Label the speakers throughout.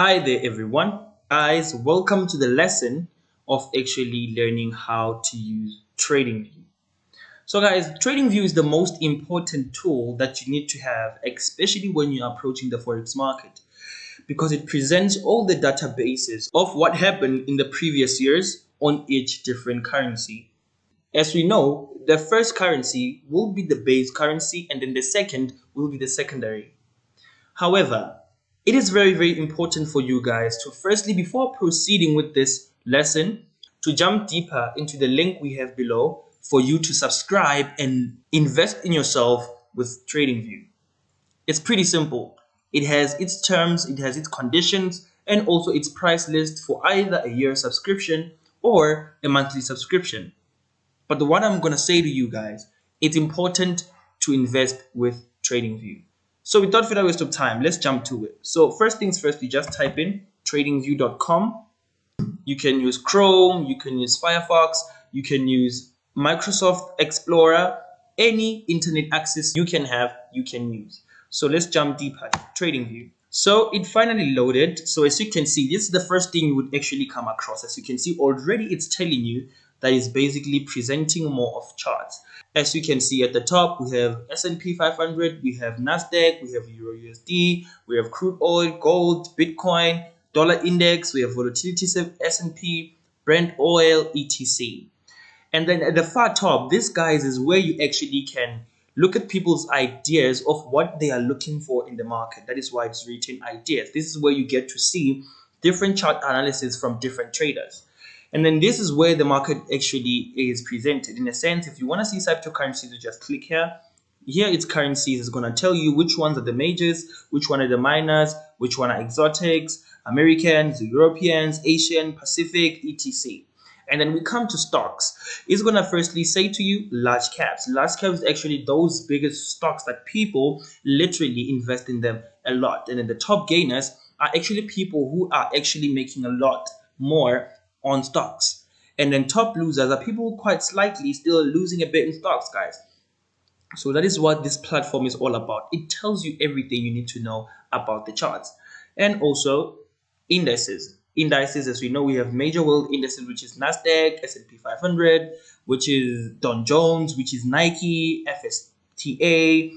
Speaker 1: Hi there, everyone. Guys, welcome to the lesson of actually learning how to use TradingView. So, guys, TradingView is the most important tool that you need to have, especially when you're approaching the Forex market, because it presents all the databases of what happened in the previous years on each different currency. As we know, the first currency will be the base currency, and then the second will be the secondary. However, it is very important for you guys to firstly, before proceeding with this lesson, to jump deeper into the link we have below for you to subscribe and invest in yourself with TradingView. It's pretty simple. It has its terms, it has its conditions, and also its price list for either a year subscription or a monthly subscription. But what I'm going to say to you guys, it's important to invest with TradingView. So without further waste of time, let's jump to it. So first things first, you just type in tradingview.com. You can use Chrome, you can use Firefox, you can use Microsoft Explorer, any internet access you can have, you can use. So let's jump deeper. TradingView. So it finally loaded. So as you can see, this is the first thing you would actually come across. As you can see already, it's telling you that is basically presenting more of charts. As you can see at the top, we have S&P 500, we have Nasdaq, we have Euro USD, we have crude oil, gold, Bitcoin, dollar index, we have volatility S&P, Brent oil, etc. And then at the far top, this guys is where you actually can look at people's ideas of what they are looking for in the market. That is why it's written ideas. This is where you get to see different chart analysis from different traders. And then this is where the market actually is presented. In a sense, if you want to see cryptocurrencies, you just click here. Here it's currencies. It's going to tell you which ones are the majors, which one are the minors, which one are exotics, Americans, Europeans, Asian, Pacific, etc. And then we come to stocks. It's going to firstly say to you large caps. Large caps is actually those biggest stocks that people literally invest in them a lot. And then the top gainers are actually people who are actually making a lot more on stocks. And then top losers are people quite slightly still losing a bit in stocks, guys. So that is what this platform is all about. It tells you everything you need to know about the charts. And also indices. Indices, as we know, we have major world indices, which is Nasdaq, S&P 500, which is Dow Jones, which is Nike, FSTA,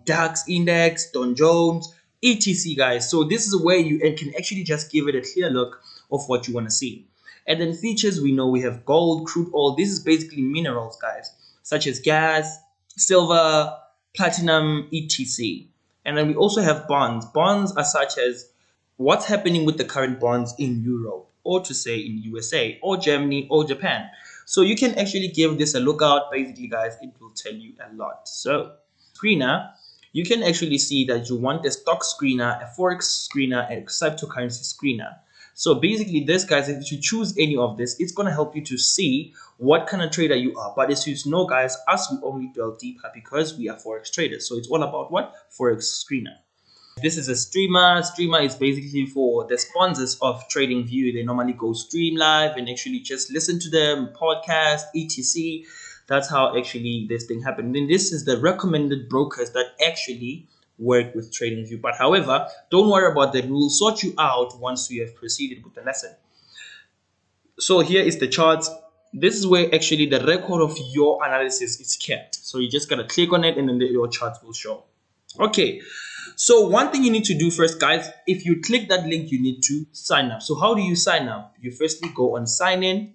Speaker 1: DAX index, Dow Jones, etc. guys. So this is where you can actually just give it a clear look of what you want to see. And then features, we know we have gold, crude oil. This is basically minerals, guys, such as gas, silver, platinum, etc. And then we also have bonds. Bonds are such as what's happening with the current bonds in Europe, or to say in USA, or Germany, or Japan. So you can actually give this a look out. Basically, guys, it will tell you a lot. So screener, you can actually see that you want a stock screener, a Forex screener, a cryptocurrency screener. So basically this, guys, if you choose any of this, it's going to help you to see what kind of trader you are. But as you know, guys, us, we only delve deeper because we are Forex traders. So it's all about what? Forex screener. This is a streamer. Streamer is basically for the sponsors of TradingView. They normally go stream live and actually just listen to them, podcast, etc. That's how actually this thing happened. Then this is the recommended brokers that actually work with TradingView. But however, don't worry about that. We will sort you out once we have proceeded with the lesson. So here is the chart. This is where actually the record of your analysis is kept. So you just gotta click on it and then your chart will show. Okay, so one thing you need to do first, guys, if you click that link, you need to sign up. So how do you sign up? You firstly go on sign in.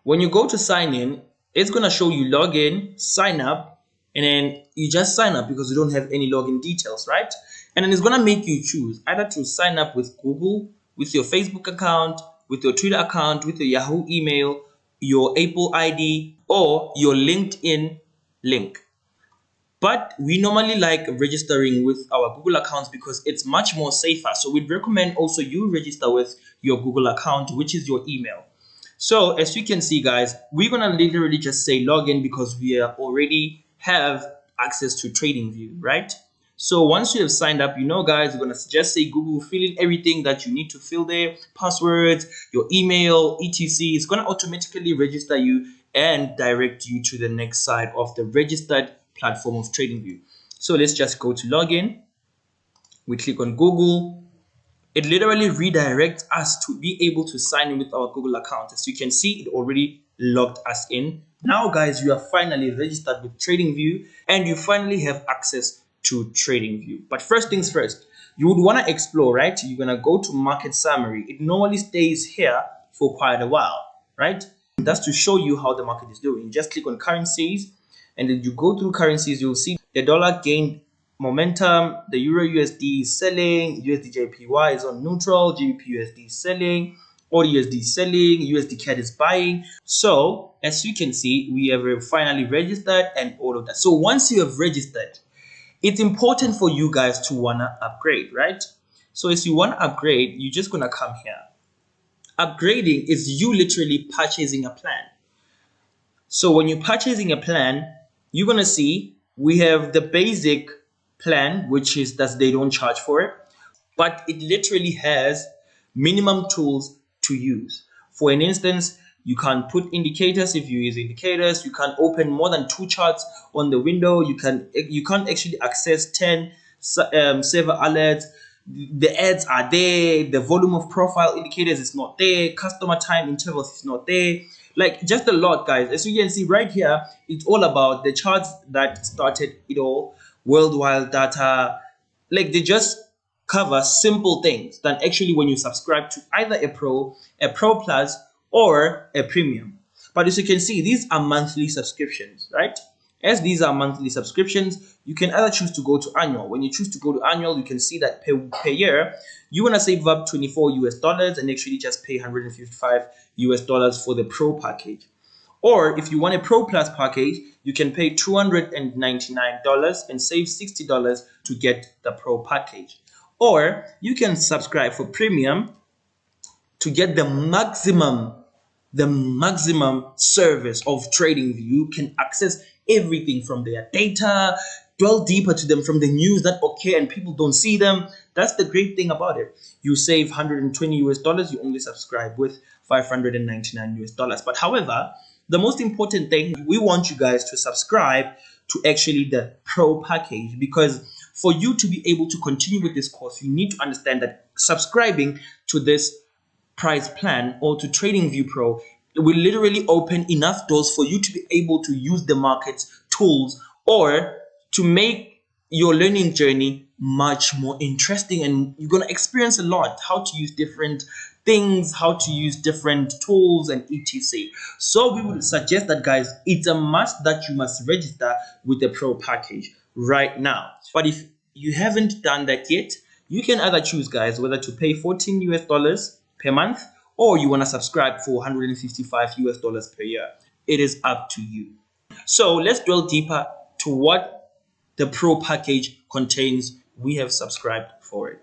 Speaker 1: When you go to sign in, it's going to show you login, sign up, and then you just sign up because you don't have any login details, right? And then it's going to make you choose either to sign up with Google, with your Facebook account, with your Twitter account, with your Yahoo email, your Apple ID, or your LinkedIn link. But we normally like registering with our Google accounts because it's much more safer. So we'd recommend also you register with your Google account, which is your email. So as you can see, guys, we're going to literally just say login because we already have access to TradingView, right? So once you have signed up, you know, guys, we're going to just say Google, fill in everything that you need to fill there, passwords, your email, etc. It's going to automatically register you and direct you to the next side of the registered platform of TradingView. So let's just go to login. We click on Google. It literally redirects us to be able to sign in with our Google account. As you can see, it already logged us in. Now, guys, you are finally registered with TradingView and you finally have access to TradingView. But first things first, you would want to explore, right? You're going to go to market summary. It normally stays here for quite a while, right? That's to show you how the market is doing. Just click on currencies and then you go through currencies. You'll see the dollar gained momentum, the Euro USD is selling, USD JPY is on neutral, GBP USD is selling, AUD USD is selling, USD CAD is buying. So as you can see, we have finally registered and all of that. So once you have registered, it's important for you guys to wanna upgrade, right? So as you wanna upgrade, you're just gonna come here. Upgrading is you literally purchasing a plan. So when you're purchasing a plan, you're gonna see we have the basic plan, which is that they don't charge for it, but it literally has minimum tools to use. For an instance, you can't put indicators if you use indicators. You can't open more than 2 charts on the window. You can't actually access 10 server alerts. The ads are there. The volume of profile indicators is not there. Customer time intervals is not there. Like just a lot, guys. As you can see right here, it's all about the charts that started it all. Worldwide data, like they just cover simple things than actually when you subscribe to either a pro plus or a premium. But as you can see, these are monthly subscriptions, right? As these are monthly subscriptions, you can either choose to go to annual. When you choose to go to annual, you can see that per year you want to save up 24 US dollars and actually just pay 155 US dollars for the pro package. Or if you want a Pro Plus package, you can pay $299 and save $60 to get the Pro package. Or you can subscribe for Premium to get the maximum service of TradingView. You can access everything from their data, dwell deeper to them from the news that occur and people don't see them. That's the great thing about it. You save 120 US dollars, you only subscribe with 599 US dollars. But however, the most important thing, we want you guys to subscribe to actually the Pro package, because for you to be able to continue with this course, you need to understand that subscribing to this price plan or to TradingView Pro, it will literally open enough doors for you to be able to use the market's tools or to make your learning journey much more interesting, and you're going to experience a lot how to use different things, how to use different tools and etc. So we would suggest that, guys, it's a must that you must register with the Pro package right now. But if you haven't done that yet, you can either choose, guys, whether to pay 14 US dollars per month or you want to subscribe for 155 US dollars per year. It is up to you. So let's dwell deeper to what the Pro package contains. We have subscribed for it.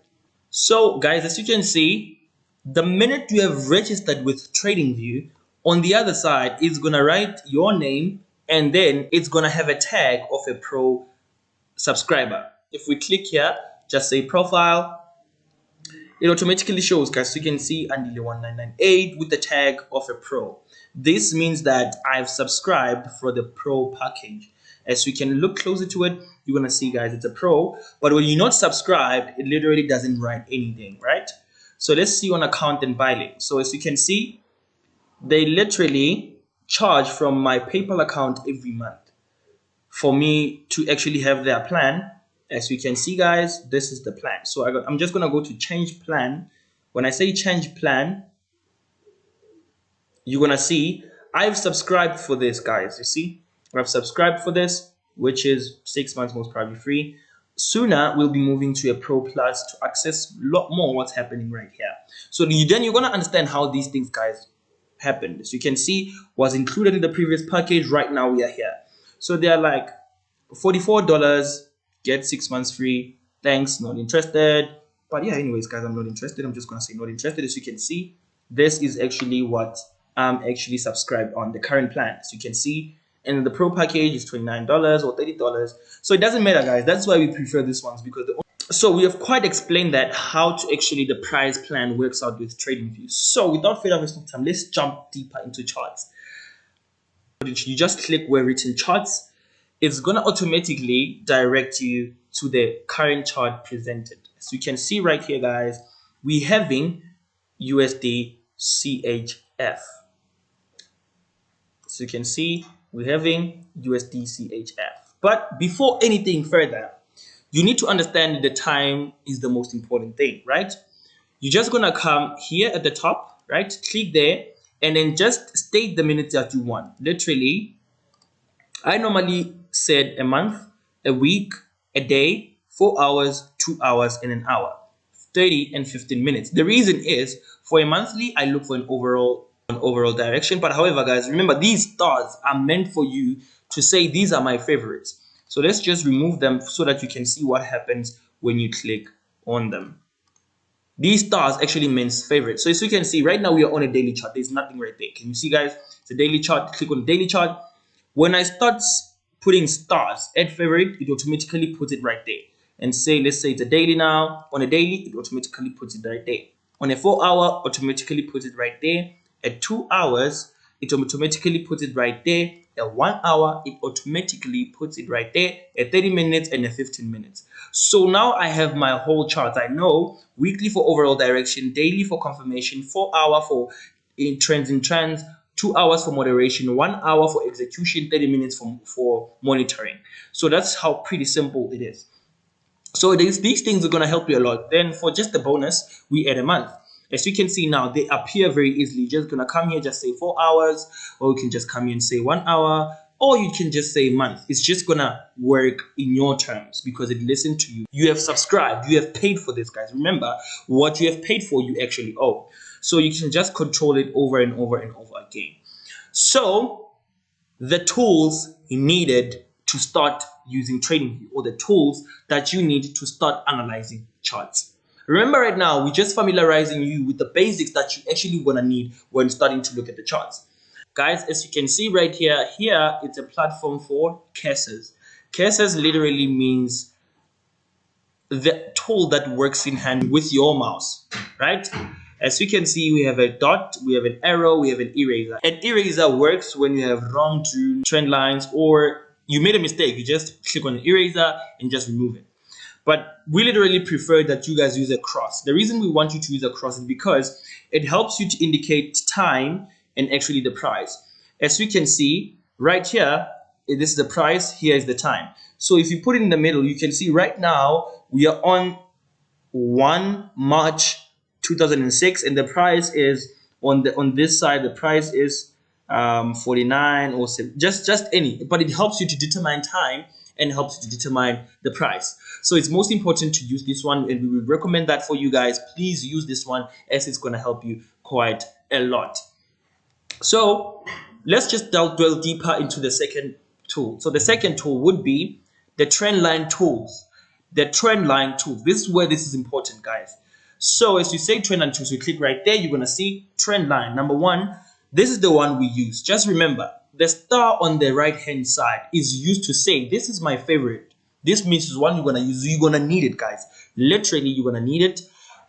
Speaker 1: So guys, as you can see, the minute you have registered with TradingView, on the other side, it's going to write your name and then it's going to have a tag of a Pro subscriber. If we click here, just say profile, it automatically shows, guys. You can see Andile 1998 with the tag of a Pro. This means that I've subscribed for the Pro package. As you can look closer to it, you're going to see, guys, it's a Pro. But when you're not subscribed, it literally doesn't write anything, right? So let's see on account and buy link. So as you can see, they literally charge from my PayPal account every month for me to actually have their plan. As you can see, guys, this is the plan. So I'm just going to go to change plan. When I say change plan, you're going to see I've subscribed for this, guys. You see, I've subscribed for this, which is 6 months, most probably free. Sooner we'll be moving to a Pro Plus to access a lot more what's happening right here. So then you're going to understand how these things, guys, happened. As you can see, was included in the previous package. Right now we are here. So they are like $44, get 6 months free. Thanks, not interested. But yeah, anyways, guys, I'm not interested. I'm just going to say not interested. As you can see, this is actually what I'm actually subscribed on the current plan. As you can see, and the Pro package is $29 or $30. So it doesn't matter, guys. That's why we prefer this ones, because so we have quite explained that how to actually the price plan works out with TradingView. So without further wasting time, let's jump deeper into charts. You just click where written charts, it's going to automatically direct you to the current chart presented. So you can see right here, guys, we having USD CHF. So you can see we're having USD CHF. But before anything further, you need to understand the time is the most important thing, right? You're just gonna come here at the top, right? Click there and then just state the minutes that you want. Literally, I normally said a month, a week, a day, 4 hours, 2 hours, and an hour, 30 and 15 minutes. The reason is for a monthly, I look for an overall direction. But however, guys, remember these stars are meant for you to say these are my favorites. So let's just remove them so that you can see what happens when you click on them. These stars actually means favorite. So as you can see, right now we are on a daily chart. There's nothing right there. Can you see, guys? It's a daily chart. Click on daily chart. When I start putting stars at favorite, it automatically puts it right there. And say, let's say it's a daily now. On a daily, it automatically puts it right there. On a 4 hour, automatically puts it right there. At 2 hours, it automatically puts it right there. At 1 hour, it automatically puts it right there. At 30 minutes and at 15 minutes. So now I have my whole chart. I know weekly for overall direction, daily for confirmation, 4 hour for trends, 2 hours for moderation, 1 hour for execution, 30 minutes for monitoring. So that's how pretty simple it is. So these things are going to help you a lot. Then for just the bonus, we add a month. As you can see now, they appear very easily. You're just going to come here, just say 4 hours, or you can just come here and say 1 hour, or you can just say month. It's just going to work in your terms because it listens to you. You have subscribed. You have paid for this, guys. Remember, what you have paid for, you actually owe. So you can just control it over and over and over again. So the tools needed to start using TradingView, or the tools that you need to start analyzing charts. Remember, right now, we're just familiarizing you with the basics that you actually want to need when starting to look at the charts. Guys, as you can see right here, it's a platform for cursors. Cursors literally means the tool that works in hand with your mouse, right? As you can see, we have a dot, we have an arrow, we have an eraser. An eraser works when you have wrong trend lines, or you made a mistake. You just click on the eraser and just remove it. But we literally prefer that you guys use a cross. The reason we want you to use a cross is because it helps you to indicate time and actually the price. As you can see right here, this is the price, here is the time. So if you put it in the middle, you can see right now we are on 1 March 2006, and the price is on this side, the price is 49 or just any, but it helps you to determine time and helps you to determine the price. So it's most important to use this one, and we would recommend that for you guys. Please use this one as it's going to help you quite a lot. So let's just dwell deeper into the second tool. So the second tool would be the trend line tools. The trend line tools. This is where this is important, guys. So as you say trend line tools, you click right there, you're going to see trend line. Number one, this is the one we use. Just remember, the star on the right hand side is used to say, this is my favorite. This means it's one you're going to use. You're going to need it, guys. Literally, you're going to need it.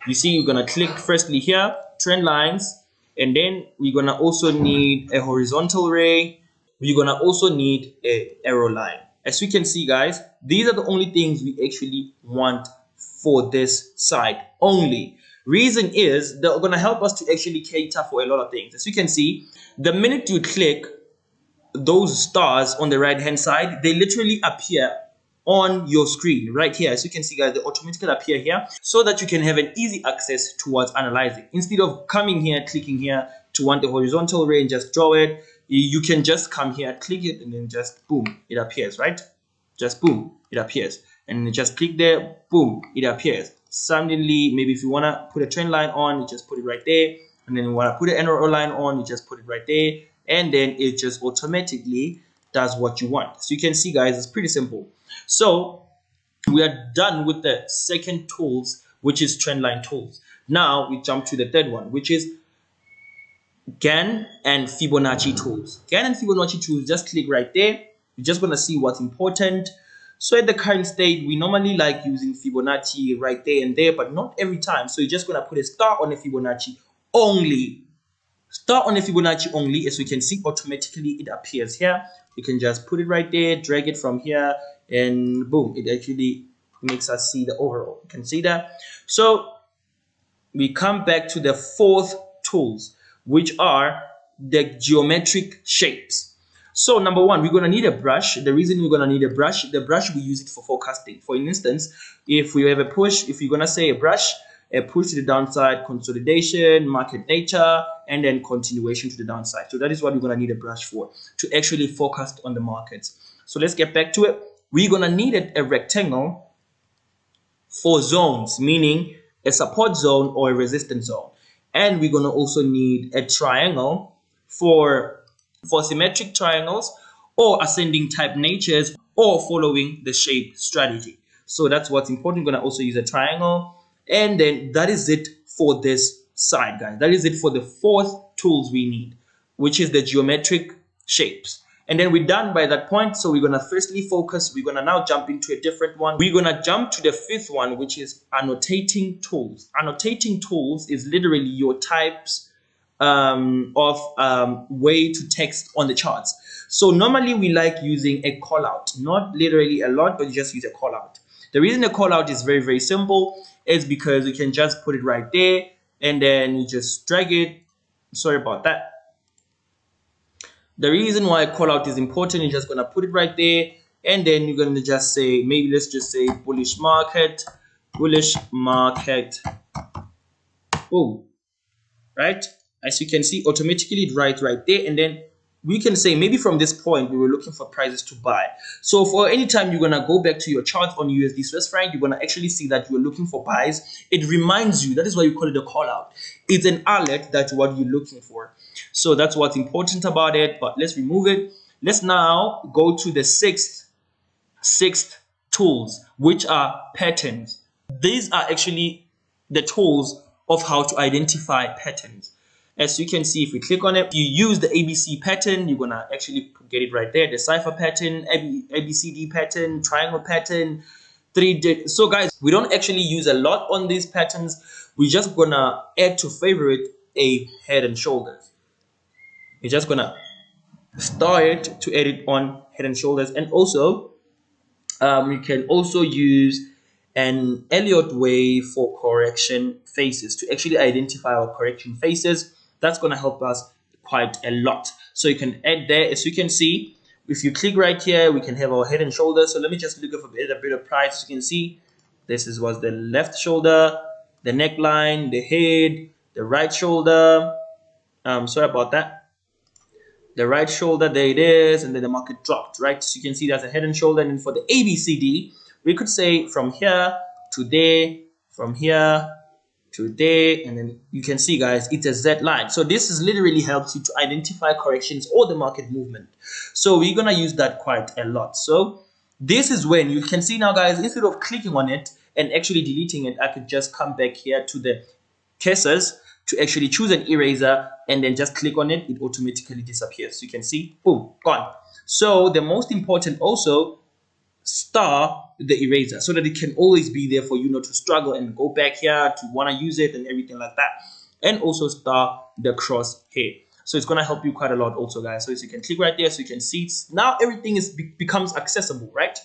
Speaker 1: You see, you're going to click firstly here, trend lines. And then we're going to also need a horizontal ray. We're going to also need an arrow line. As you can see, guys, these are the only things we actually want for this side only. Reason is they're going to help us to actually cater for a lot of things. As you can see, the minute you click those stars on the right hand side, they literally appear on your screen right here. As you can see, guys, they automatically appear here so that you can have an easy access towards analyzing. Instead of coming here, clicking here to want the horizontal ray and just draw it, you can just come here, click it, and then just boom, it appears, right? Just boom, it appears. And just click there, boom, it appears. Suddenly, maybe if you want to put a trend line on, you just put it right there. And then you want to put an arrow line on, you just put it right there. And then it just automatically does what you want. So you can see, guys, it's pretty simple. So we are done with the second tools, which is trend line tools. Now we jump to the third one, which is Gann and Fibonacci tools. Gann and Fibonacci tools, just click right there. You're just going to see what's important. So at the current state, we normally like using Fibonacci right there and there, but not every time. So you're just going to put a star on a Fibonacci only. Star on a Fibonacci only. As you can see, automatically it appears here. You can just put it right there, drag it from here, and boom, it actually makes us see the overall. You can see that. So we come back to the fourth tools, which are the geometric shapes. So number one, we're going to need a brush. The reason we're going to need a brush, the brush we use it for forecasting. For instance, if we have a push, if you're going to say a brush, a push to the downside, consolidation, market nature, and then continuation to the downside. So that is what we're going to need a brush for, to actually forecast on the markets. So let's get back to it. We're going to need a rectangle for zones, meaning a support zone or a resistance zone. And we're going to also need a triangle for symmetric triangles or ascending type natures or following the shape strategy. So that's what's important. We're going to also use a triangle. And then that is it for this side, guys. That is it for the fourth tools we need, which is the geometric shapes. And then we're done by that point. So we're going to firstly focus. We're going to now jump into a different one. We're going to jump to the fifth one, which is annotating tools. Annotating tools is literally your types of way to text on the charts. So normally we like using a call out, not literally a lot, but you just use a call out. The reason the call out is very, very simple is because you can just put it right there and then you just drag it. Sorry about that. The reason why call out is important, you're just going to put it right there and then you're going to just say, maybe let's just say bullish market, boom, right? As you can see, automatically it writes right there, and then we can say maybe from this point we were looking for prices to buy. So for any time you're gonna go back to your chart on USD Swiss franc, you're gonna actually see that you're looking for buys. It reminds you, that is why you call it a call out. It's an alert that's what you're looking for. So that's what's important about it. But let's remove it. Let's now go to the sixth tools, which are patterns. These are actually the tools of how to identify patterns. As you can see, if we click on it, you use the ABC pattern, you're gonna actually get it right there. The cipher pattern, ABCD pattern, triangle pattern, 3D. So guys, we don't actually use a lot on these patterns. We're just gonna add to favorite a head and shoulders. You're just gonna star it to edit on head and shoulders. And also, we can also use an Elliott wave for correction phases to actually identify our correction phases. That's going to help us quite a lot. So you can add there. As you can see, if you click right here, we can have our head and shoulders. So let me just look at a bit of price. As you can see, this was the left shoulder, the neckline, the head, the right shoulder. Sorry about that. The right shoulder, there it is, and then the market dropped, right? So you can see that's a head and shoulder. And then for the ABCD, we could say from here to there, from here to there, and then you can see, guys, it's a Z line. So this is literally helps you to identify corrections or the market movement. So we're gonna use that quite a lot. So this is when you can see now, guys, instead of clicking on it and actually deleting it, I could just come back here to the cursors to actually choose an eraser and then just click on it. It automatically disappears. So you can see, boom, gone. So the most important also, star the eraser so that it can always be there for you not to struggle and go back here to want to use it and everything like that. And also star the crosshair. So it's going to help you quite a lot also, guys. So as you can click right there, so you can see now everything becomes accessible, right?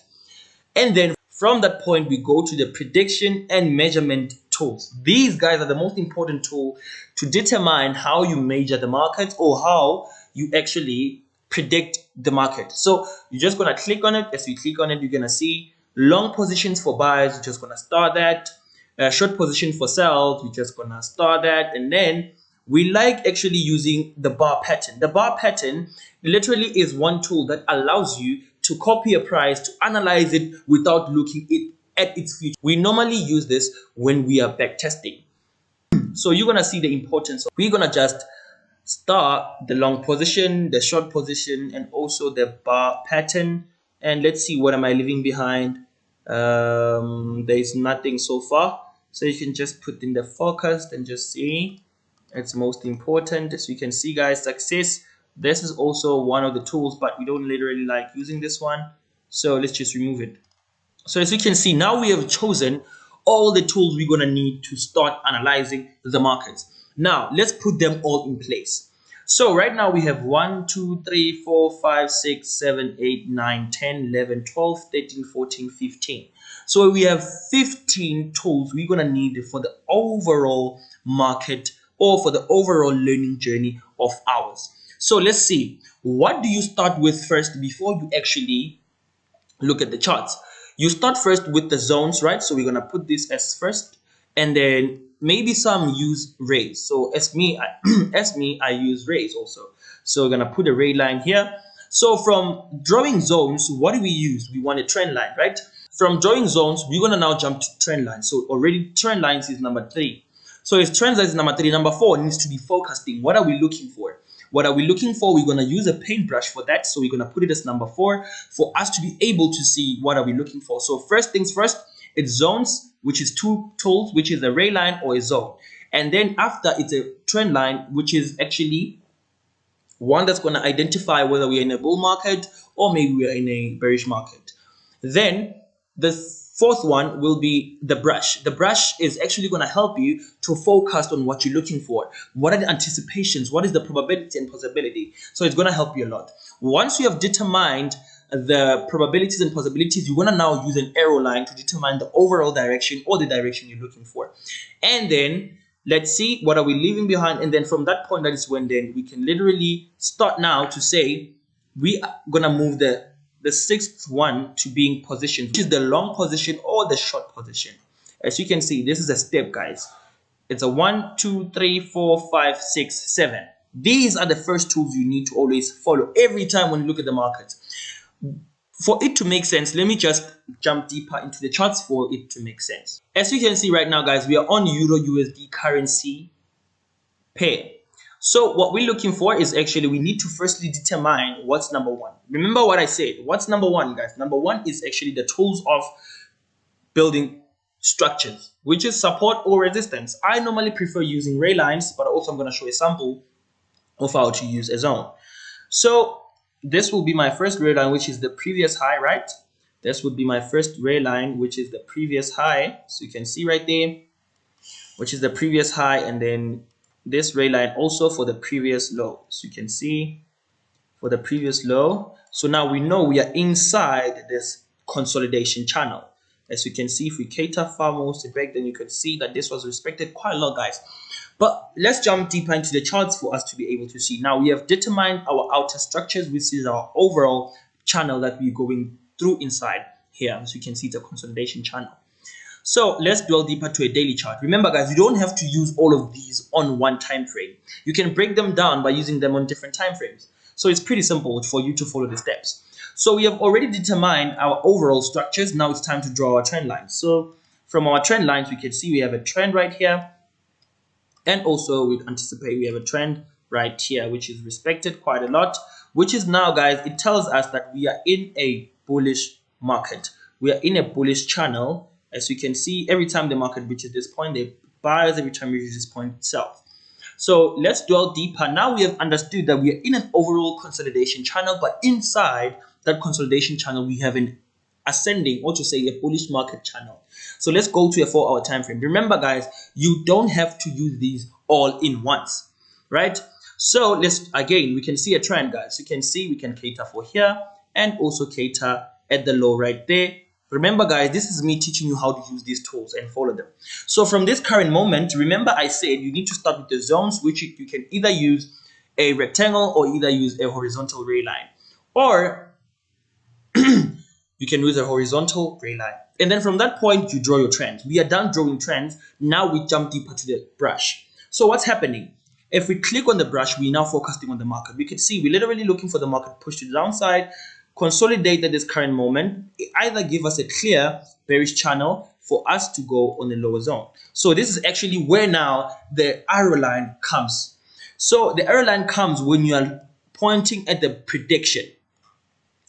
Speaker 1: And then from that point, we go to the prediction and measurement tools. These guys are the most important tool to determine how you measure the market or how you actually predict the market. So you're just going to click on it. As you click on it, you're going to see long positions for buys. You're just going to start that. Short position for sales. We're just going to start that. And then we like actually using the bar pattern. The bar pattern literally is one tool that allows you to copy a price, to analyze it without looking at its future. We normally use this when we are back testing. So you're going to see the importance of, we're going to just start the long position, the short position, and also the bar pattern. And let's see, what am I leaving behind? There is nothing so far. So you can just put in the forecast and just see. It's most important. As you can see, guys, success. This is also one of the tools, but we don't literally like using this one. So let's just remove it. So as you can see, now we have chosen all the tools we're going to need to start analyzing the markets. Now let's put them all in place. So right now we have 1, 2, 3, 4, 5, 6, 7, 8, 9, 10, 11, 12, 13, 14, 15. So we have 15 tools we're going to need for the overall market or for the overall learning journey of ours. So let's see, what do you start with first before you actually look at the charts? You start first with the zones, right? So we're going to put this as first, and then maybe some use rays. So as me, I use rays also. So we're going to put a ray line here. So from drawing zones, what do we use? We want a trend line, right? From drawing zones, we're going to now jump to trend lines. So already trend lines is number 3. So if trend lines is number 3, number 4 needs to be forecasting. What are we looking for? What are we looking for? We're going to use a paintbrush for that. So we're going to put it as number 4 for us to be able to see what are we looking for. So first things first, it's zones, which is 2 tools, which is a ray line or a zone. And then after, it's a trend line, which is actually one that's going to identify whether we're in a bull market or maybe we're in a bearish market. Then the fourth one will be the brush. The brush is actually going to help you to focus on what you're looking for. What are the anticipations? What is the probability and possibility? So it's going to help you a lot. Once you have determined the probabilities and possibilities, you're going to now use an arrow line to determine the overall direction or the direction you're looking for. And then let's see, what are we leaving behind? And then from that point, that is when then we can literally start now to say we are going to move the sixth one to being positioned, which is the long position or the short position. As you can see, this is a step, guys. It's a 1, 2, 3, 4, 5, 6, 7. These are the first tools you need to always follow every time when you look at the market. For it to make sense, let me just jump deeper into the charts for it to make sense. As you can see right now, guys, we are on Euro USD currency pair. So what we're looking for is actually we need to firstly determine what's number 1. Remember what I said. What's number 1, guys? Number 1 is actually the tools of building structures, which is support or resistance. I normally prefer using ray lines, but also I'm going to show a sample of how to use a zone. So this will be my first ray line, which is the previous high, right? This would be my first ray line, which is the previous high. So you can see right there, which is the previous high, and then this ray line also for the previous low. So you can see for the previous low. So now we know we are inside this consolidation channel. As you can see, if we cater far most back, then you can see that this was respected quite a lot, guys. But let's jump deeper into the charts for us to be able to see. Now we have determined our outer structures, which is our overall channel that we're going through inside here. As you can see, it's a consolidation channel. So let's dwell deeper to a daily chart. Remember, guys, you don't have to use all of these on one time frame. You can break them down by using them on different time frames. So it's pretty simple for you to follow the steps. So we have already determined our overall structures. Now it's time to draw our trend lines. So from our trend lines, we can see we have a trend right here. And also we anticipate we have a trend right here, which is respected quite a lot, which is now, guys, it tells us that we are in a bullish market. We are in a bullish channel. As you can see, every time the market reaches this point, they buys every time it reaches this point itself. So let's dwell deeper. Now we have understood that we are in an overall consolidation channel, but inside that consolidation channel, we have an ascending, or to say a bullish market channel. So let's go to a 4-hour time frame. Remember, guys, you don't have to use these all in once, right? So let's, again, we can see a trend, guys. You can see we can cater for here and also cater at the low right there. Remember, guys, this is me teaching you how to use these tools and follow them. So from this current moment, remember I said you need to start with the zones, which you can either use a rectangle or either use a horizontal ray line, or you can use a horizontal ray line. And then from that point, you draw your trends. We are done drawing trends. Now we jump deeper to the brush. So what's happening? If we click on the brush, we're now focusing on the market. We can see we're literally looking for the market push to the downside, consolidate at this current moment, either give us a clear bearish channel for us to go on the lower zone. So this is actually where now the arrow line comes. So the arrow line comes when you are pointing at the prediction.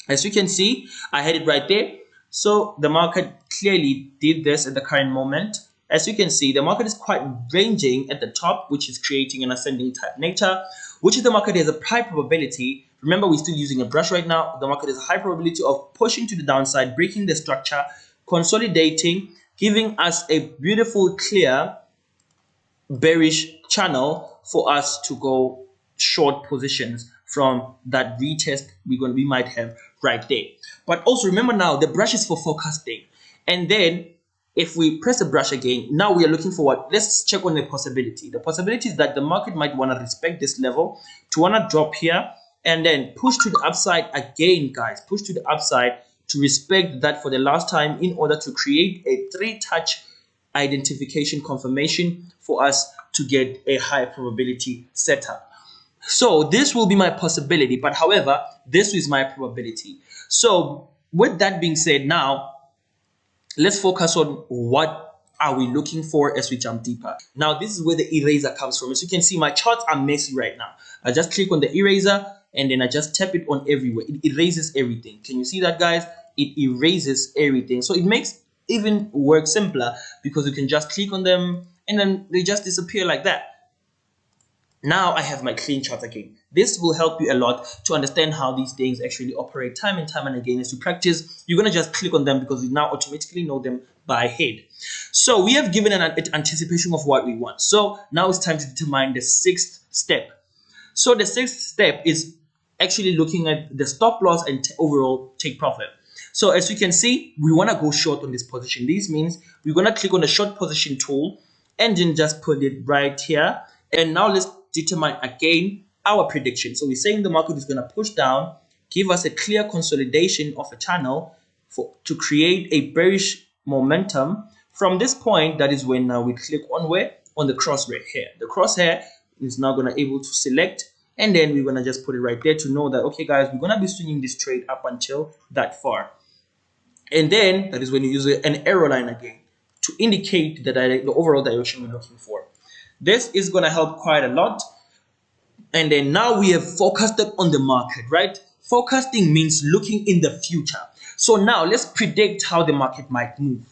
Speaker 1: As you can see, I had it right there. So the market clearly did this at the current moment. As you can see, the market is quite ranging at the top, which is creating an ascending type nature, which is the market has a high probability. Remember, we're still using a brush right now. The market has a high probability of pushing to the downside, breaking the structure, consolidating, giving us a beautiful, clear, bearish channel for us to go short positions from that retest we might have right there. But also remember, now the brush is for forecasting, and then if we press the brush again, now we are looking for what? Let's check on the possibility. The possibility is that the market might want to respect this level to want to drop here and then push to the upside again, guys. Push to the upside to respect that for the last time in order to create a 3-touch identification confirmation for us to get a high probability setup. So this will be my possibility, but however, this is my probability. So with that being said, now let's focus on what are we looking for as we jump deeper. Now this is where the eraser comes from. As you can see, my charts are messy right now. I just click on the eraser and then I just tap it on everywhere. It erases everything. Can you see that, guys? It erases everything. So it makes even work simpler because you can just click on them and then they just disappear like that. Now I have my clean chart again. This will help you a lot to understand how these things actually operate time and time and again. As you practice, you're going to just click on them because you now automatically know them by head. So we have given an anticipation of what we want. So now it's time to determine the 6th step. So the 6th step is actually looking at the stop loss and overall take profit. So as you can see, we want to go short on this position. This means we're going to click on the short position tool and then just put it right here. And now let's determine again our prediction. So we're saying the market is going to push down, give us a clear consolidation of a channel to create a bearish momentum. From this point, that is when now we click on where? On the crosshair here. The crosshair is now going to able to select, and then we're going to just put it right there to know that, okay guys, we're going to be swinging this trade up until that far. And then that is when you use an arrow line again to indicate the overall direction we're looking for. This is going to help quite a lot. And then now we have forecasted on the market, right? Forecasting means looking in the future. So now let's predict how the market might move.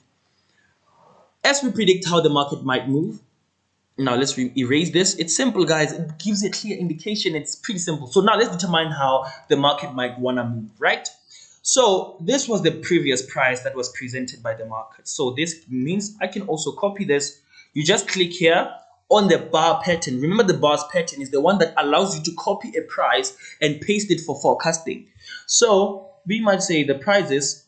Speaker 1: As we predict how the market might move, now let's erase this. It's simple, guys. It gives a clear indication. It's pretty simple. So now let's determine how the market might want to move, right? So this was the previous price that was presented by the market. So this means I can also copy this. You just click here on the bar pattern. Remember, the bars pattern is the one that allows you to copy a price and paste it for forecasting. So we might say the prices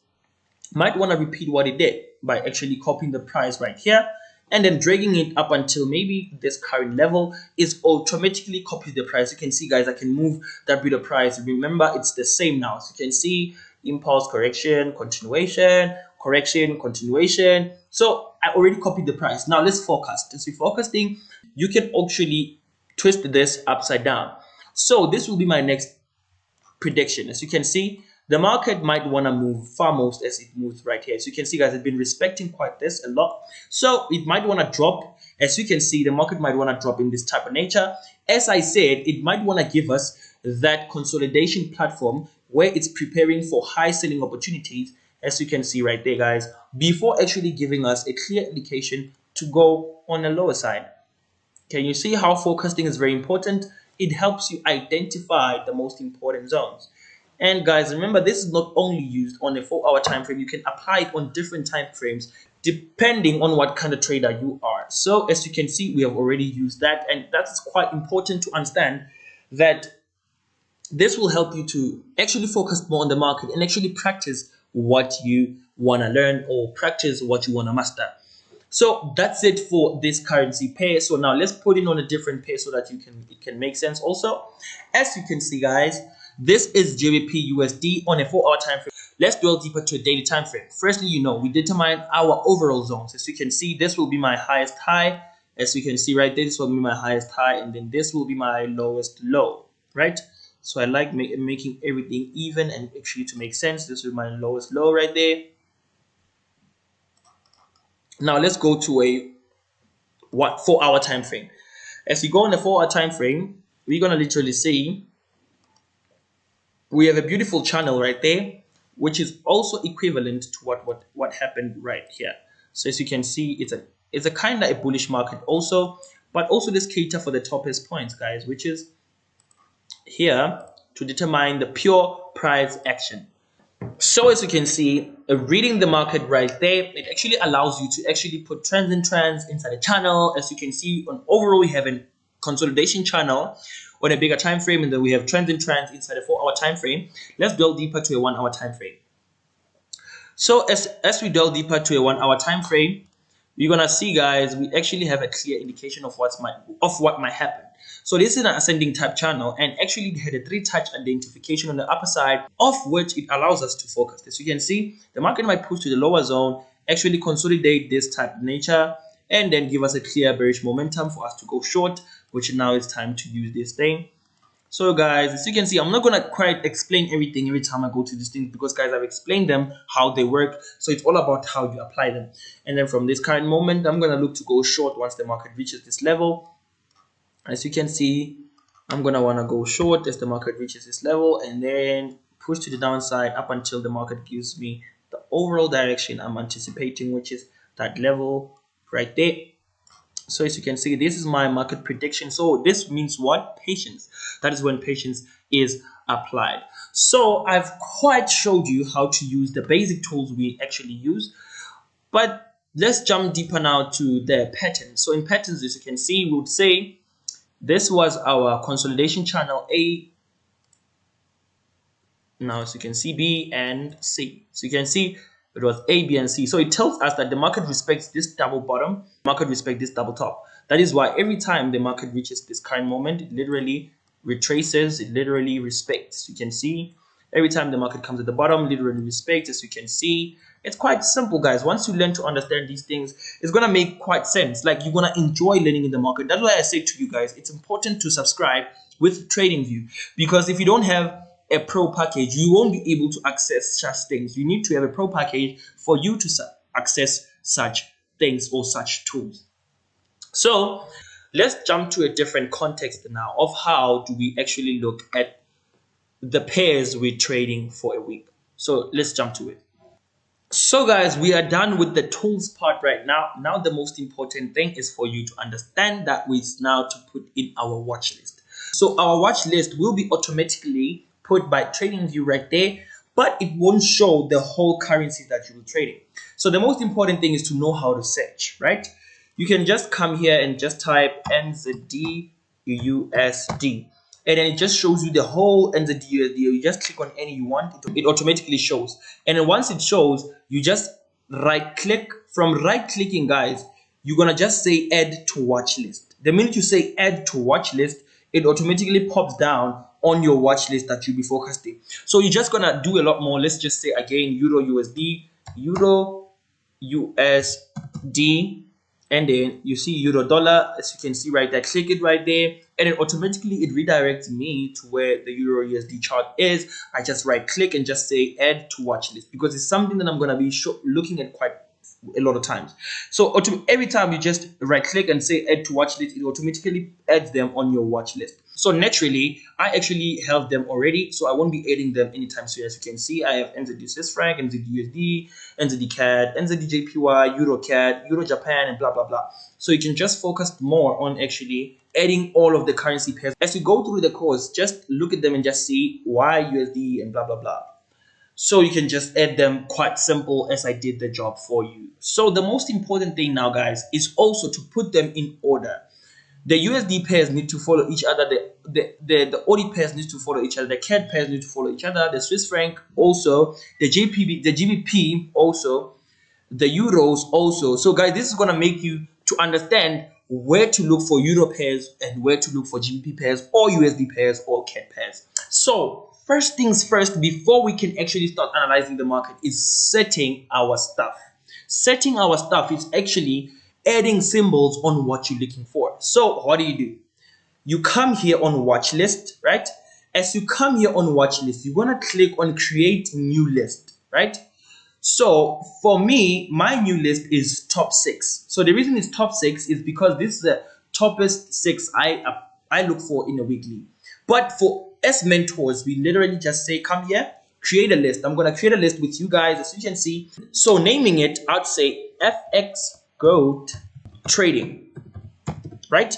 Speaker 1: might want to repeat what it did by actually copying the price right here and then dragging it up until maybe this current level is automatically copies the price. You can see, guys, I can move that bit of price. Remember, it's the same now. So you can see impulse, correction, continuation, correction, continuation. So I already copied the price. Now let's forecast. As we forecasting, you can actually twist this upside down. So this will be my next prediction. As you can see, the market might want to move far most as it moves right here. As you can see, guys, it's been respecting quite this a lot. So it might want to drop. As you can see, the market might want to drop in this type of nature. As I said, it might want to give us that consolidation platform where it's preparing for high selling opportunities, as you can see right there, guys, before actually giving us a clear indication to go on the lower side. Can you see how forecasting is very important? It helps you identify the most important zones. And guys, remember, this is not only used on a 4-hour time frame. You can apply it on different time frames depending on what kind of trader you are. So as you can see, we have already used that, and that's quite important to understand that this will help you to actually focus more on the market and actually practice what you want to learn or practice what you want to master. So that's it for this currency pair. So now let's put it on a different pair so that it can make sense also. As you can see, guys, this is GBP USD on a 4-hour time frame. Let's dwell deeper to a daily time frame. Firstly, we determine our overall zones. As you can see, this will be my highest high. As you can see right there, this will be my highest high, and then this will be my lowest low, right? So I like making everything even and actually to make sense. This is my lowest low right there. Now let's go to a 4-hour time frame. As you go on the 4-hour time frame, we're gonna literally see we have a beautiful channel right there, which is also equivalent to what happened right here. So as you can see, it's a kind of a bullish market also, but also this cater for the toppest points, guys, which is here to determine the pure price action. So as you can see, reading the market right there, it actually allows you to actually put trends inside a channel. As you can see, on overall we have a consolidation channel on a bigger time frame, and then we have trends and trends inside a 4-hour time frame. Let's delve deeper to a 1-hour time frame. So as we delve deeper to a 1-hour time frame, you're gonna see, guys, we actually have a clear indication of what might happen. So this is an ascending type channel, and actually had a 3-touch identification on the upper side, of which it allows us to focus. As you can see, the market might push to the lower zone, actually consolidate this type of nature, and then give us a clear bearish momentum for us to go short, which now it's time to use this thing. So guys, as you can see, I'm not gonna quite explain everything every time I go to these things, because guys, I've explained them how they work. So it's all about how you apply them. And then from this current moment, I'm gonna look to go short once the market reaches this level. As you can see, I'm gonna wanna go short as the market reaches this level, and then push to the downside up until the market gives me the overall direction I'm anticipating, which is that level right there. So as you can see, this is my market prediction. So this means what? Patience. That is when patience is applied. So I've quite showed you how to use the basic tools we actually use, but let's jump deeper now to the patterns. So in patterns, as you can see, we would say this was our consolidation channel A. Now, as you can see, B and C. So you can see it was A, B, and C. So it tells us that the market respects this double bottom, market respects this double top. That is why every time the market reaches this current moment, it literally retraces, it literally respects. You can see every time the market comes at the bottom, literally respects. As you can see, it's quite simple, guys. Once you learn to understand these things, it's gonna make quite sense. Like, you're gonna enjoy learning in the market. That's why I say to you guys, it's important to subscribe with TradingView, because if you don't have a pro package, you won't be able to access such things. You need to have a pro package for you to access such things or such tools. So let's jump to a different context now of how do we actually look at the pairs we're trading for a week. So let's jump to it. So guys, we are done with the tools part right now. Now the most important thing is for you to understand that we now to put in our watch list. So our watch list will be automatically put by TradingView right there, but it won't show the whole currency that you will trading. So the most important thing is to know how to search, right? You can just come here and just type NZD USD, and then it just shows you the whole NZD USD. You just click on any you want, it automatically shows. And then once it shows, you just right click. From right clicking, guys, you're gonna just say add to watch list. The minute you say add to watch list, it automatically pops down on your watch list that you'll be focusing. So you're just gonna do a lot more. Let's just say again Euro USD, Euro USD, and then you see Euro dollar. As you can see right there, click it right there, and then automatically it redirects me to where the Euro USD chart is. I just right click and just say add to watch list, because it's something that I'm gonna be looking at quite a lot of times. So every time you just right click and say add to watch list, it automatically adds them on your watch list. So naturally, I actually have them already, so I won't be adding them anytime soon. As you can see, I have NZD Swiss franc, NZD USD, NZD CAD, NZD JPY, Euro CAD, Euro Japan, and blah blah blah. So you can just focus more on actually adding all of the currency pairs. As you go through the course, just look at them and just see why USD and blah blah blah. So you can just add them quite simple, as I did the job for you. So the most important thing now, guys, is also to put them in order. The USD pairs need to follow each other. The OD pairs need to follow each other. The CAD pairs need to follow each other. The Swiss franc also. The GBP also. The euros also. So guys, this is gonna make you to understand where to look for euro pairs and where to look for GBP pairs or USD pairs or CAD pairs. So first things first, before we can actually start analyzing the market, is setting our stuff. Setting our stuff is actually adding symbols on what you're looking for. So what do? You come here on watch list, right? As you come here on watch list, you're gonna click on create new list, right? So for me, my new list is top 6. So the reason it's top 6 is because this is the toppest 6 I look for in a weekly. But for as mentors, we literally just say, come here, create a list. I'm gonna create a list with you guys, as you can see. So naming it, I'd say FX Goat Trading, right?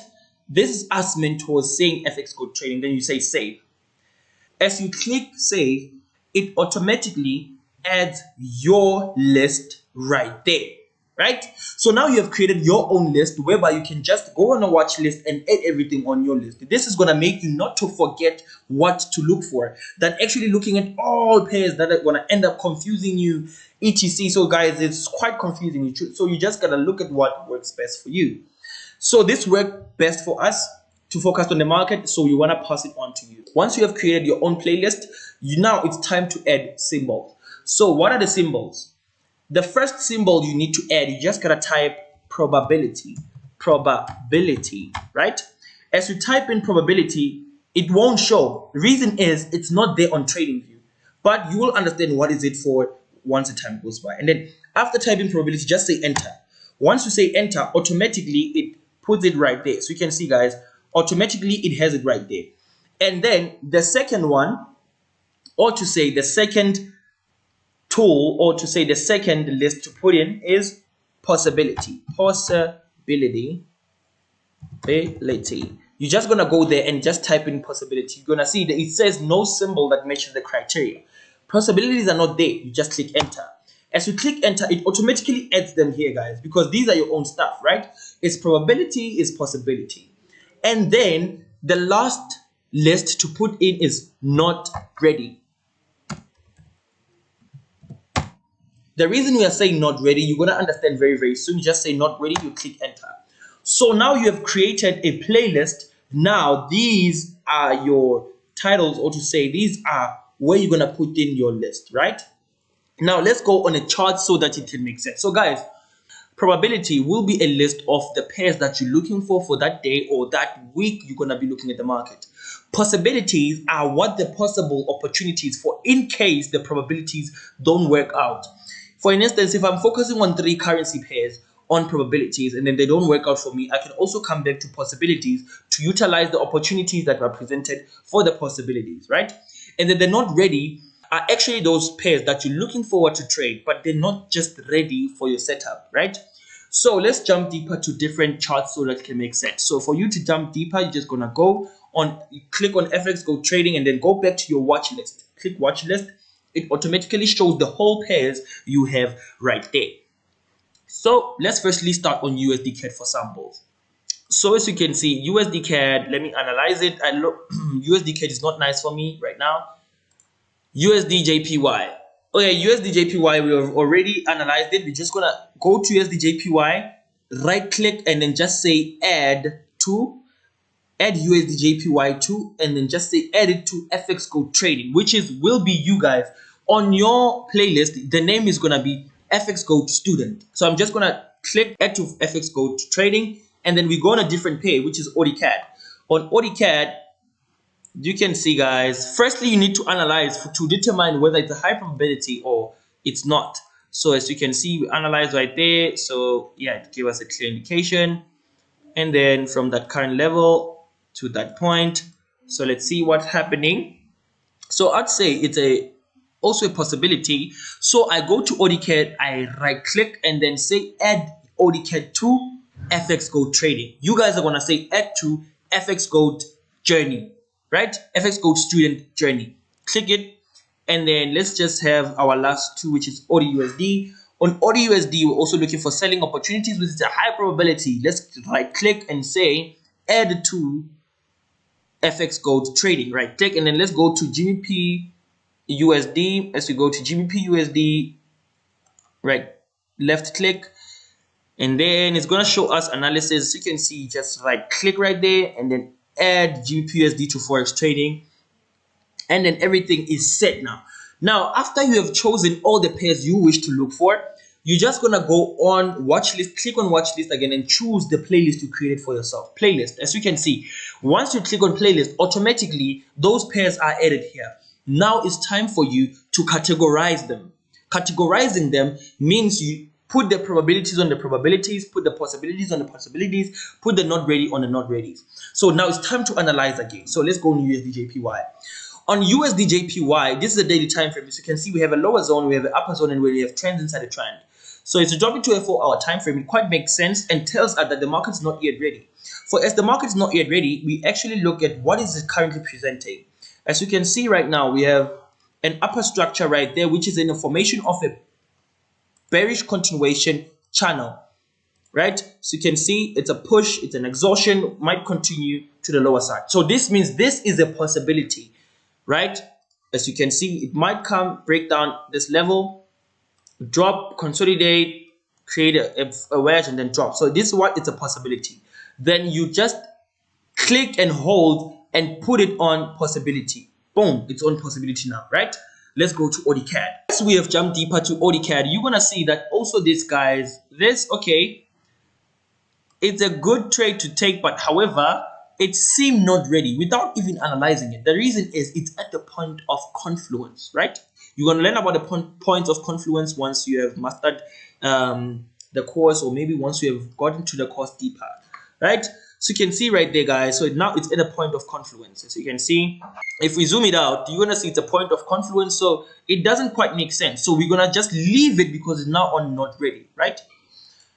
Speaker 1: This is us mentors saying FX Goat Trading. Then you say save. As you click save, it automatically adds your list right there, right? So now you have created your own list whereby you can just go on a watch list and add everything on your list. This is going to make you not to forget what to look for, than actually looking at all pairs that are going to end up confusing you, etc. So guys, it's quite confusing. So you just got to look at what works best for you. So this worked best for us to focus on the market, so we want to pass it on to you. Once you have created your own playlist, now it's time to add symbols. So what are the symbols? The first symbol you need to add, you just gotta type probability, right? As you type in probability, it won't show. The reason is it's not there on TradingView, but you will understand what is it for once the time goes by. And then after typing probability, just say enter. Once you say enter, automatically it puts it right there. So you can see, guys, automatically it has it right there. And then the second one, or to say the second tool, or to say the second list to put in, is possibility. You're just gonna go there and just type in possibility. You're gonna see that it says no symbol that matches the criteria. Possibilities are not there. You just click enter. As you click enter, it automatically adds them here, guys, because these are your own stuff, right? It's probability, is possibility. And then the last list to put in is not ready. The reason we are saying not ready, you're going to understand very, very soon. You just say not ready, you click enter. So now you have created a playlist. Now these are your titles, or to say these are where you're going to put in your list, right? Now let's go on a chart so that it can make sense. So guys, probability will be a list of the pairs that you're looking for that day or that week you're going to be looking at the market. Possibilities are what the possible opportunities for in case the probabilities don't work out. For instance, if I'm focusing on 3 currency pairs on probabilities and then they don't work out for me, I can also come back to possibilities to utilize the opportunities that were presented for the possibilities, right? And then they're not ready are actually those pairs that you're looking forward to trade, but they're not just ready for your setup, right? So let's jump deeper to different charts so that it can make sense. So for you to jump deeper, you're just gonna go on, click on FX, go trading, and then go back to your watch list. Click watch list. It automatically shows the whole pairs you have right there. So let's firstly start on USD CAD for samples. So as you can see, USD CAD, let me analyze it. I look, USD CAD is not nice for me right now. USD JPY. Okay, USD JPY, we have already analyzed it. We're just gonna go to USD JPY, right click, and then just say add USD JPY to, and then just say add it to FX Go Trading, which will be you guys on your playlist. The name is gonna be FX Go Student. So I'm just gonna click add to FX Go Trading, and then we go on a different pair, which is AudiCAD. On AudiCAD, you can see, guys, firstly you need to analyze to determine whether it's a high probability or it's not. So as you can see, we analyze right there. So yeah, it gave us a clear indication. And then from that current level to that point, so let's see what's happening. So I'd say it's also a possibility. So I go to AudiCAD, I right click, and then say add AudiCAD to FX Go Trading. You guys are gonna say add to FX Go Journey, right? FX Go Student Journey. Click it, and then let's just have our last two, which is AUD/USD. On AUD/USD, we're also looking for selling opportunities, which is a high probability. Let's right click and say add to FX Go Trading. Right click, and then let's go to GBP/USD. As we go to GBP/USD, right left click, and then it's gonna show us analysis. You can see, just right click right there, and then add GBP/USD to Forex Trading, and then everything is set now. Now, after you have chosen all the pairs you wish to look for, you're just gonna go on watch list, click on watch list again, and choose the playlist you created for yourself. Playlist, as you can see, once you click on playlist, automatically those pairs are added here. Now it's time for you to categorize them. Categorizing them means you put the probabilities on the probabilities, put the possibilities on the possibilities, put the not ready on the not ready. So now it's time to analyze again. So let's go on USD JPY. On USD JPY, this is a daily time frame. As you can see, we have a lower zone, we have an upper zone, and we have trends inside the trend. So it's dropping to a 4-hour time frame. It quite makes sense and tells us that the market is not yet ready. For as the market is not yet ready, we actually look at what is it currently presenting. As you can see right now, we have an upper structure right there, which is in the formation of a bearish continuation channel, right? So you can see it's a push, it's an exhaustion, might continue to the lower side. So this means this is a possibility, right? As you can see, it might come, break down this level, drop, consolidate, create a wedge, and then drop. So this is what it's a possibility. Then you just click and hold and put it on possibility. Boom, it's on possibility now, right? Let's go to AudiCAD. As we have jumped deeper to AudiCAD, you're gonna see that also this, guys, this, okay, it's a good trade to take, but however, it seemed not ready without even analyzing it. The reason is it's at the point of confluence, right? You're going to learn about the points of confluence once you have mastered the course, or maybe once you have gotten to the course deeper, right? So you can see right there, guys. So now it's at a point of confluence. So you can see, if we zoom it out, you're going to see it's a point of confluence. So it doesn't quite make sense. So we're going to just leave it because it's now on not ready, right?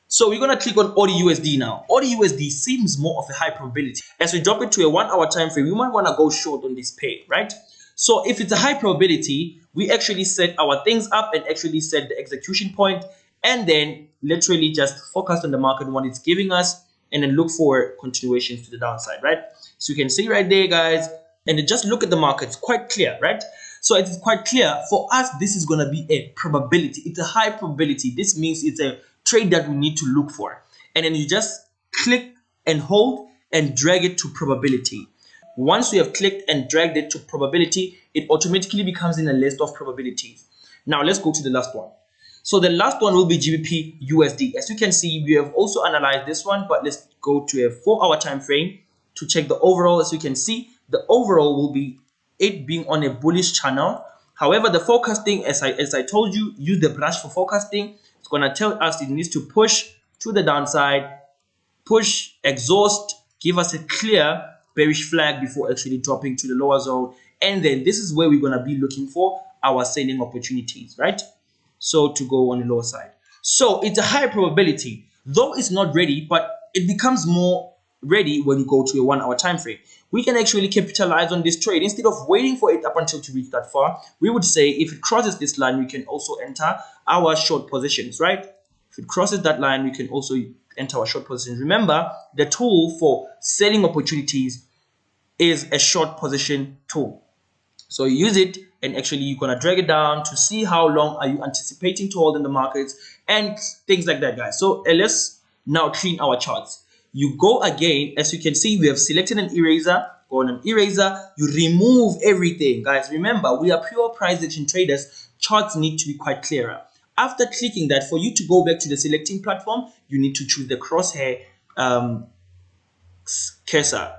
Speaker 1: So we're going to click on AUD now. AUD seems more of a high probability. As we drop it to a 1 hour time frame, we might want to go short on this pair, right? So if it's a high probability, we actually set our things up and actually set the execution point, and then literally just focus on the market, what it's giving us, and then look for continuations to the downside, right? So you can see right there, guys, and then just look at the market. It's quite clear, right? So it's quite clear for us. This is going to be a probability. It's a high probability. This means it's a trade that we need to look for, and then you just click and hold and drag it to probability. Once we have clicked and dragged it to probability, it automatically becomes in a list of probabilities. Now let's go to the last one. So the last one will be GBP USD. As you can see, we have also analyzed this one, but let's go to a 4 hour time frame to check the overall. As you can see, the overall will be it being on a bullish channel. However, the forecasting, as I told you, use the brush for forecasting. It's going to tell us it needs to push to the downside, push, exhaust, give us a clear bearish flag before actually dropping to the lower zone. And then this is where we're going to be looking for our selling opportunities, right? So to go on the lower side. So it's a high probability, though it's not ready, but it becomes more ready when you go to a 1 hour time frame. We can actually capitalize on this trade. Instead of waiting for it up until to reach that far, we would say if it crosses this line, we can also enter our short positions, right? If it crosses that line, we can also enter our short positions. Remember, the tool for selling opportunities is a short position tool. So you use it, and actually you're going to drag it down to see how long are you anticipating to hold in the markets and things like that, guys. So let's now clean our charts. You go again, as you can see, we have selected an eraser. Go on an eraser, you remove everything, guys. Remember, we are pure price action traders. Charts need to be quite clearer. After clicking that, for you to go back to the selecting platform, you need to choose the crosshair cursor,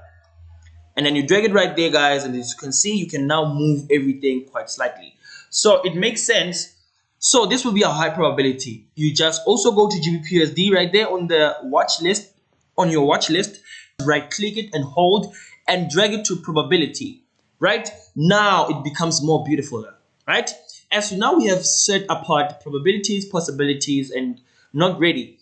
Speaker 1: and then you drag it right there, guys. And as you can see, you can now move everything quite slightly. So it makes sense. So this will be a high probability. You just also go to GBPUSD right there on the watch list. On your watch list, right click it and hold and drag it to probability. Right now it becomes more beautiful, right? As now we have set apart probabilities, possibilities, and not ready.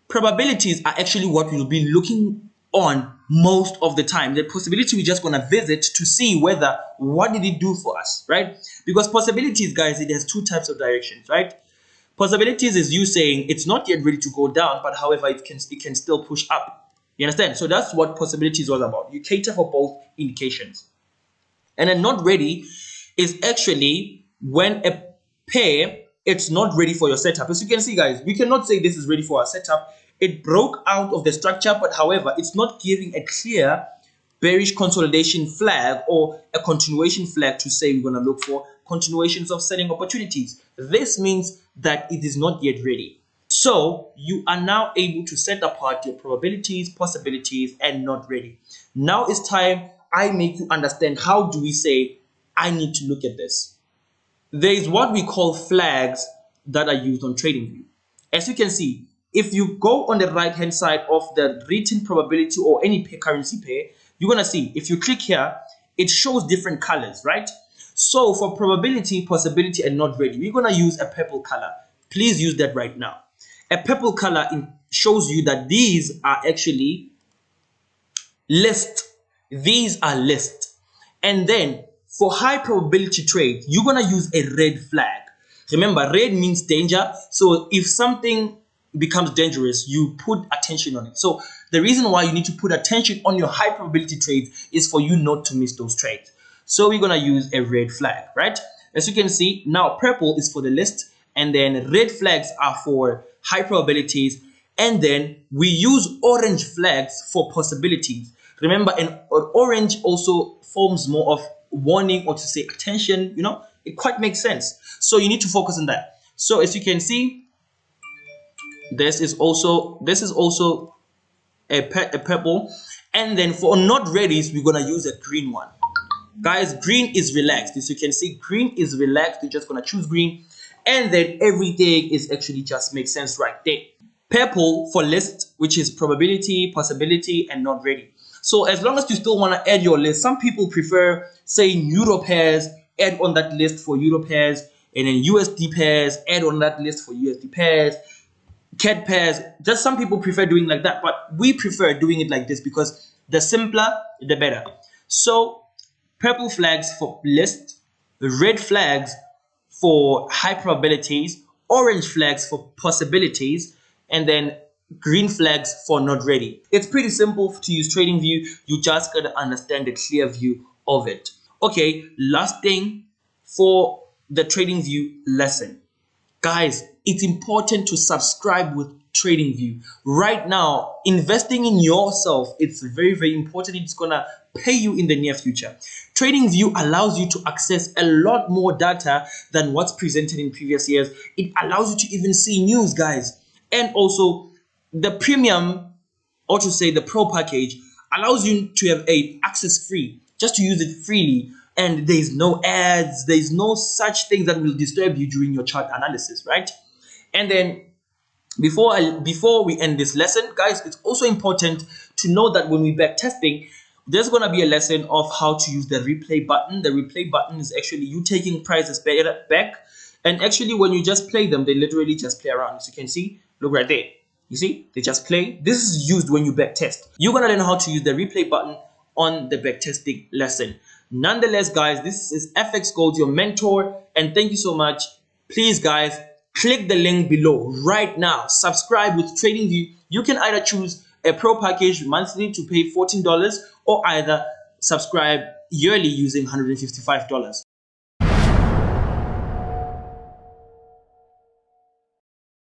Speaker 1: Probabilities are actually what we'll be looking on most of the time. The possibility we're just going to visit to see whether what did it do for us, right? Because possibilities, guys, it has two types of directions, right? Possibilities is you saying it's not yet ready to go down, but however it can still push up. You understand? So that's what possibilities is all about. You cater for both indications. And then not ready is actually when a pair it's not ready for your setup. As you can see, guys, we cannot say this is ready for our setup. It broke out of the structure, but however, it's not giving a clear bearish consolidation flag or a continuation flag to say we're going to look for continuations of selling opportunities. This means that it is not yet ready. So you are now able to set apart your probabilities, possibilities, and not ready. Now it's time I make you understand how do we say I need to look at this. There is what we call flags that are used on TradingView. As you can see, if you go on the right hand side of the written probability or any currency pair, you're going to see if you click here, it shows different colors, right? So for probability, possibility, and not ready, we're going to use a purple color. Please use that right now. A purple color shows you that these are actually lists. These are lists. And then for high probability trade, you're going to use a red flag. Remember, red means danger. So if something becomes dangerous, you put attention on it. So the reason why you need to put attention on your high probability trades is for you not to miss those trades. So we're gonna use a red flag, right? As you can see, now purple is for the list, and then red flags are for high probabilities, and then we use orange flags for possibilities. Remember, an orange also forms more of warning, or to say attention, you know, it quite makes sense. So you need to focus on that. So as you can see, this is also a purple, and then for not readies, we're gonna use a green one. Guys, green is relaxed. As you can see, green is relaxed. You're just gonna choose green, and then everything is actually just makes sense right there. Purple for list, which is probability, possibility, and not ready. So as long as you still want to add your list, some people prefer saying Euro pairs, add on that list for Euro pairs, and then USD pairs, add on that list for USD pairs, CAD pairs. Just some people prefer doing like that, but we prefer doing it like this because the simpler, the better. So purple flags for list, red flags for high probabilities, orange flags for possibilities, and then green flags for not ready. It's pretty simple to use TradingView. You just gotta understand the clear view of it. Okay, last thing for the TradingView lesson. Guys, it's important to subscribe with TradingView. Right now, investing in yourself, it's very, very important. It's gonna pay you in the near future. TradingView allows you to access a lot more data than what's presented in previous years. It allows you to even see news, guys. And also, the premium, or to say the pro package, allows you to have a access free, just to use it freely. And there's no ads, there's no such thing that will disturb you during your chart analysis, right? And then before we end this lesson, guys, it's also important to know that when we back testing, there's going to be a lesson of how to use the replay button. The replay button is actually you taking prices back, and actually when you just play them, they literally just play around. As you can see, look right there. You see, they just play. This is used when you back test. You're going to learn how to use the replay button on the back testing lesson. Nonetheless, guys, this is FX Gold, your mentor, and thank you so much. Please, guys, click the link below right now. Subscribe with TradingView. You can either choose a pro package monthly to pay $14, or either subscribe yearly using $155.